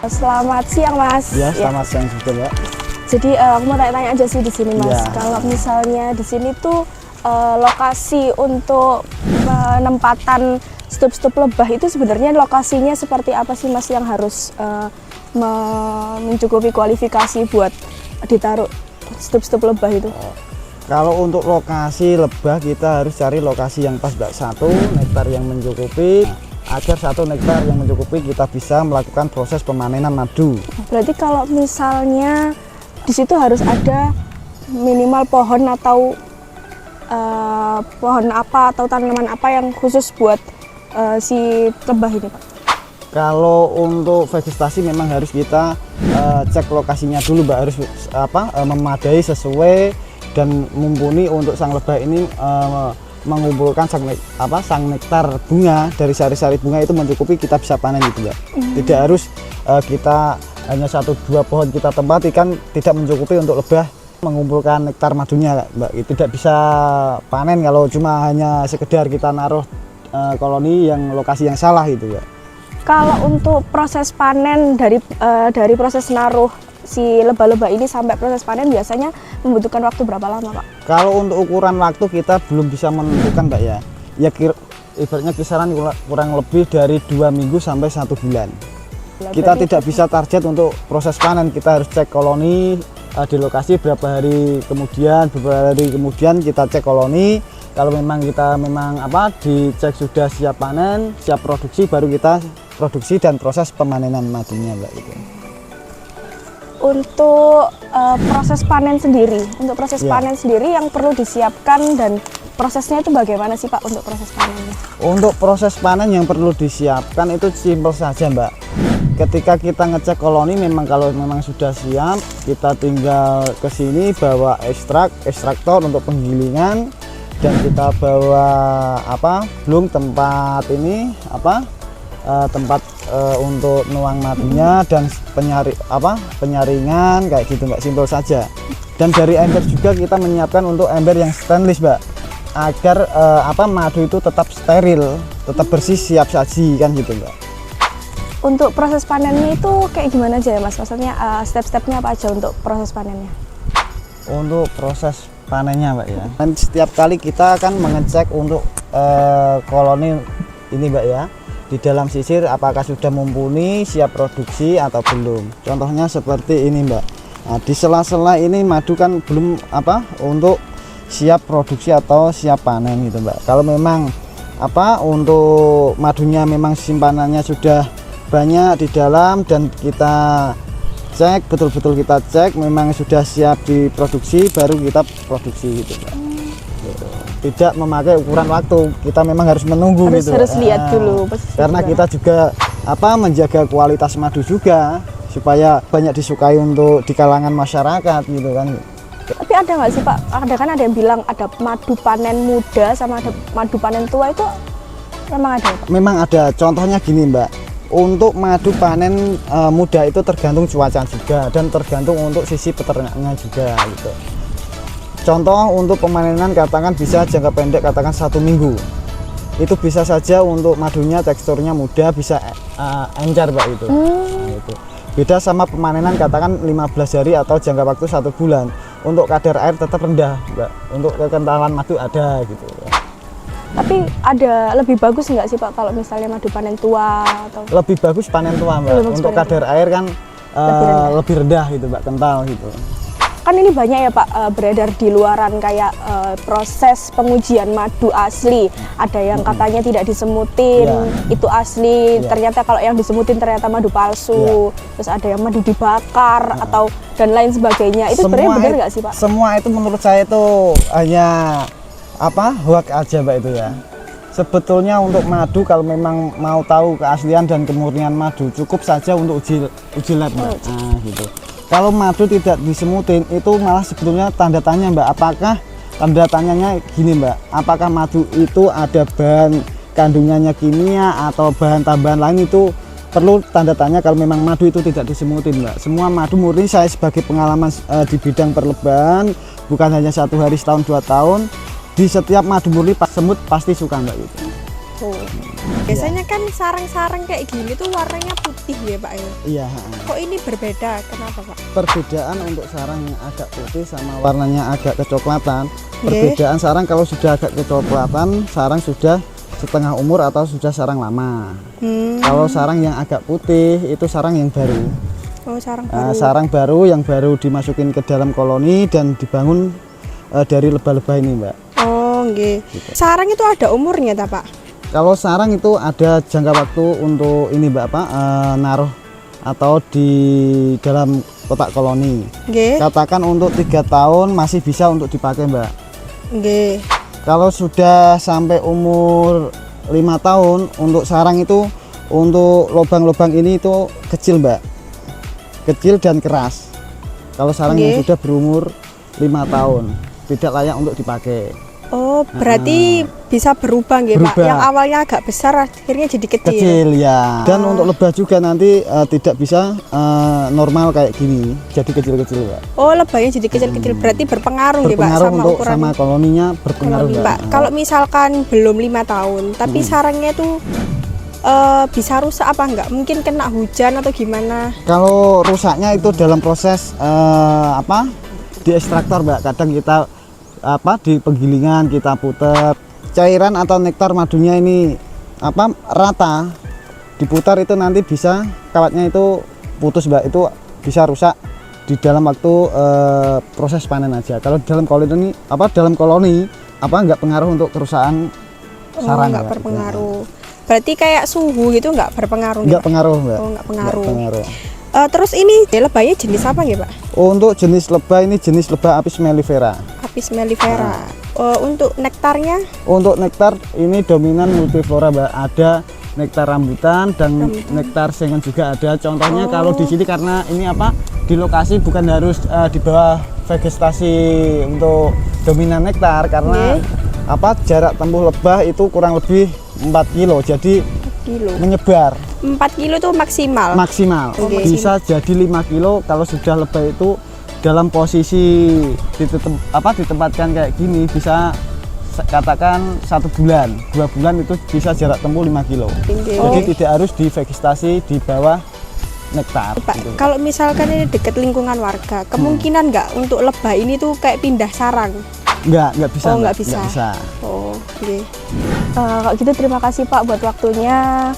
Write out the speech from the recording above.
Selamat siang, Mas. Ya, selamat siang juga, Mbak. Jadi aku mau tanya aja sih di sini, Mas. Ya. Kalau misalnya di sini tuh lokasi untuk penempatan stup-stup lebah itu sebenarnya lokasinya seperti apa sih, Mas, yang harus mencukupi kualifikasi buat ditaruh stup-stup lebah itu? Kalau untuk lokasi lebah kita harus cari lokasi yang pas, Mbak. 1 hektar yang mencukupi. Agar 1 hektar yang mencukupi kita bisa melakukan proses pemanenan madu. Berarti kalau misalnya di situ harus ada minimal pohon atau pohon apa atau tanaman apa yang khusus buat si lebah ini, Pak? Kalau untuk vegetasi memang harus kita cek lokasinya dulu, Mbak. Harus memadai sesuai dan mumpuni untuk sang lebah ini mengumpulkan sang nektar bunga dari sari-sari bunga itu mencukupi kita bisa panen gitu, Mbak. Tidak harus kita hanya 1-2 pohon kita tempati, kan tidak mencukupi untuk lebah mengumpulkan nektar madunya, Mbak. Itu tidak bisa panen kalau cuma hanya sekedar kita naruh koloni yang lokasi yang salah itu, Mbak. Kalau untuk proses panen dari proses naruh si lebah-lebah ini sampai proses panen biasanya membutuhkan waktu berapa lama, Pak? Kalau untuk ukuran waktu kita belum bisa menentukan, Mbak, ya. Ya ibaratnya kisaran kurang lebih dari 2 minggu sampai 1 bulan. Kita tidak bisa target untuk proses panen. Kita harus cek koloni di lokasi beberapa hari kemudian kita cek koloni. Kalau memang kita dicek sudah siap panen, siap produksi, baru kita produksi dan proses pemanenan madunya, Mbak, gitu. Untuk proses panen sendiri, panen sendiri yang perlu disiapkan dan prosesnya itu bagaimana sih, Pak, untuk proses panennya? Untuk proses panen yang perlu disiapkan itu simpel saja, Mbak. Ketika kita ngecek koloni, kalau memang sudah siap, kita tinggal ke sini bawa ekstraktor untuk penggilingan, dan kita bawa belum tempat untuk nuang madunya dan penyaringan kayak gitu, Mbak. Simpel saja. Dan dari ember juga kita menyiapkan untuk ember yang stainless, Mbak, agar madu itu tetap steril, tetap bersih, siap saji kan gitu, Mbak. Untuk proses panennya itu kayak gimana aja ya, Mas? Maksudnya step-stepnya apa aja untuk proses panennya? Untuk proses panennya, Mbak, ya. Dan setiap kali kita akan mengecek untuk koloni ini, Mbak, ya. Di dalam sisir apakah sudah mumpuni, siap produksi atau belum. Contohnya seperti ini, Mbak. Nah, di sela-sela ini madu kan belum untuk siap produksi atau siap panen gitu, Mbak. Kalau memang untuk madunya memang simpanannya sudah banyak di dalam dan kita cek betul-betul, kita cek memang sudah siap diproduksi, baru kita produksi gitu, Mbak. Tidak memakai ukuran waktu, kita memang harus menunggu harus lihat dulu karena kita juga menjaga kualitas madu juga supaya banyak disukai untuk di kalangan masyarakat gitu kan. Tapi ada nggak sih, Pak, ada yang bilang ada madu panen muda sama ada madu panen tua, itu memang ada, Pak? Memang ada. Contohnya gini, Mbak, untuk madu panen muda itu tergantung cuaca juga dan tergantung untuk sisi peternaknya juga gitu. Contoh untuk pemanenan katakan bisa jangka pendek, katakan 1 minggu. Itu bisa saja untuk madunya teksturnya muda, bisa encer, Mbak, itu. Nah, itu. Beda sama pemanenan katakan 15 hari atau jangka waktu 1 bulan. Untuk kadar air tetap rendah, Mbak. Untuk kekentalan madu ada gitu. Tapi ada lebih bagus nggak sih, Pak, kalau misalnya madu panen tua atau? Lebih bagus panen tua, Mbak. Untuk kadar air kan lebih rendah gitu, Mbak, kental gitu. Kan ini banyak ya, Pak, beredar di luaran kayak proses pengujian madu asli. Ada yang katanya tidak disemutin, itu asli. Ternyata kalau yang disemutin ternyata madu palsu. Terus ada yang madu dibakar atau dan lain sebagainya. Itu sebenarnya benar nggak sih, Pak? Semua itu menurut saya itu hanya hoax aja, Mbak, itu ya. Sebetulnya untuk madu kalau memang mau tahu keaslian dan kemurnian madu, cukup saja untuk uji lab, Mbak. Nah, gitu. Kalau madu tidak disemutin itu malah sebetulnya tanda tanya, Mbak. Apakah tanda tanyanya gini, Mbak? Apakah madu itu ada bahan kandungannya kimia atau bahan tambahan lain, itu perlu tanda tanya kalau memang madu itu tidak disemutin, Mbak. Semua madu murni, saya sebagai pengalaman di bidang perlebahan, bukan hanya 1 hari, setahun, 2 tahun, di setiap madu murni semut pasti suka, Mbak, gitu. Oh. Biasanya kan sarang-sarang kayak gini tuh warnanya putih ya Pak ya? Iya. Kok ini berbeda? Kenapa Pak? Perbedaan untuk sarang yang agak putih sama warnanya agak kecoklatan. Nggih. Perbedaan sarang kalau sudah agak kecoklatan, sarang sudah setengah umur atau sudah sarang lama. Kalau sarang yang agak putih itu sarang yang baru. Oh, sarang baru. Sarang baru yang baru dimasukin ke dalam koloni dan dibangun dari lebah-lebah ini, Mbak. Oh, nggih. Sarang itu ada umurnya ta Pak? Kalau sarang itu ada jangka waktu untuk ini Mbak, naruh atau di dalam kotak koloni. Nggih. Katakan untuk 3 tahun masih bisa untuk dipakai Mbak. Nggih. Kalau sudah sampai umur 5 tahun untuk sarang itu, untuk lubang-lubang ini itu kecil Mbak, kecil dan keras. Kalau sarang yang Nggih. sudah berumur 5 tahun tidak layak untuk dipakai. Oh, berarti bisa berubah nggih Pak? Berubah. Yang awalnya agak besar akhirnya jadi kecil. Kecil ya. Dan untuk lebah juga nanti tidak bisa normal kayak gini, jadi kecil-kecil Mbak. Oh, lebahnya jadi kecil-kecil. Berarti berpengaruh nggih Pak Berpengaruh sama untuk ukuran sama koloninya, berpengaruh koloni, Mbak. Pak. Kalau misalkan belum 5 tahun, tapi sarangnya tuh bisa rusak apa enggak? Mungkin kena hujan atau gimana? Kalau rusaknya itu dalam proses di ekstraktor Mbak. Kadang kita di penggilingan kita putar cairan atau nektar madunya ini rata, diputar itu nanti bisa kawatnya itu putus Mbak, itu bisa rusak di dalam waktu proses panen aja. Kalau dalam koloni nggak pengaruh untuk kerusakan sarang. Nggak Mbak, berpengaruh. Berarti kayak suhu gitu nggak berpengaruh? Nggak pengaruh Mbak. Oh, nggak pengaruh. Nggak pengaruh. Terus ini lebahnya jenis apa nggih Pak? Untuk jenis lebah ini jenis lebah Apis mellifera. Apis mellifera. Untuk nektarnya? Untuk nektar ini dominan multiflora Mbak. Ada nektar rambutan dan nektar sengon juga ada. Contohnya kalau di sini karena ini di lokasi bukan harus di bawah vegetasi untuk dominan nektar karena jarak tempuh lebah itu kurang lebih 4 kilo. Jadi menyebar 4 kilo itu maksimal. Bisa jadi 5 kilo kalau sudah lebah itu dalam posisi ditempatkan kayak gini, bisa katakan 1 bulan 2 bulan itu bisa jarak tempuh 5 kilo. Jadi tidak harus di vegetasi di bawah nektar Pak, gitu. kalau misalkan ini dekat lingkungan warga, kemungkinan nggak untuk lebah ini tuh kayak pindah sarang? Nggak bisa. Oh, nggak Mbak. bisa. Nggak bisa. Oh, oke. Kalau gitu terima kasih Pak buat waktunya.